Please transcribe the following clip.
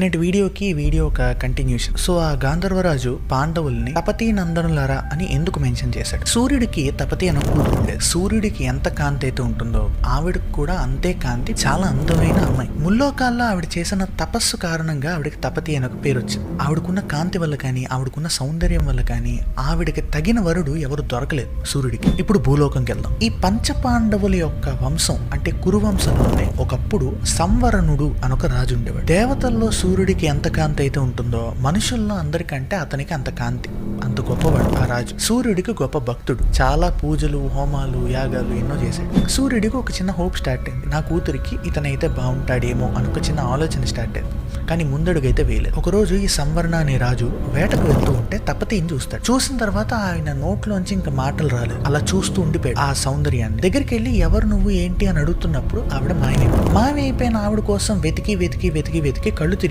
నిన్నటి వీడియోకి ఈ వీడియో ఒక కంటిన్యూషన్. సో ఆ గాంధర్వరాజు పాండవుల్ని తపతీ నందనులారా అని ఎందుకు మెన్షన్ చేశాడు? సూర్యుడికి తపతి అని కూతురుండే. సూర్యుడికి ఎంత కాంతి అయితే ఉంటుందో ఆవిడకి కూడా అంతే కాంతి. చాలా అందమైన అమ్మాయి. ముల్లోకాల్లో ఆవిడ చేసిన తపస్సు కారణంగా ఆవిడకి తపతి అని ఒక పేరు వచ్చింది. ఆవిడకున్న కాంతి వల్ల కానీ, ఆవిడకున్న సౌందర్యం వల్ల కానీ ఆవిడకి తగిన వరుడు ఎవరు దొరకలేదు సూర్యుడికి. ఇప్పుడు భూలోకంకి వెళ్దాం. ఈ పంచపాండవుల యొక్క వంశం అంటే కురువంశంలోనే ఒకప్పుడు సంవరణుడు అనొక రాజు ఉండేవాడు. దేవతల్లో సూర్యుడికి ఎంత కాంతి అయితే ఉంటుందో మనుషుల్లో అందరికంటే అతనికి అంత కాంతి, అంత గొప్పవాడు ఆ రాజు. సూర్యుడికి గొప్ప భక్తుడు. చాలా పూజలు, హోమాలు, యాగాలు ఎన్నో చేశాడు. సూర్యుడికి ఒక చిన్న హోప్ స్టార్ట్ అయింది. నా కూతురికి ఇతనైతే బాగుంటాడేమో అని ఒక చిన్న ఆలోచన స్టార్ట్ అయింది. కానీ ముందడుగైతే వేయలేదు. ఒకరోజు ఈ సంవరణ అనే రాజు వేటకు వెళ్తూ ఉంటే తపతిని చూస్తాడు. చూసిన తర్వాత ఆయన నోట్లోంచి ఇంకా మాటలు రాలేదు. అలా చూస్తూ ఉండిపోయాడు ఆ సౌందర్యాన్ని. దగ్గరికి వెళ్ళి ఎవరు నువ్వు ఏంటి అని అడుగుతున్నప్పుడు ఆవిడ మాయమైపోయింది. మాయమైపోయిన ఆవిడ కోసం వెతికి వెతికి వెతికి వెతికి కళ్ళు తిరిగి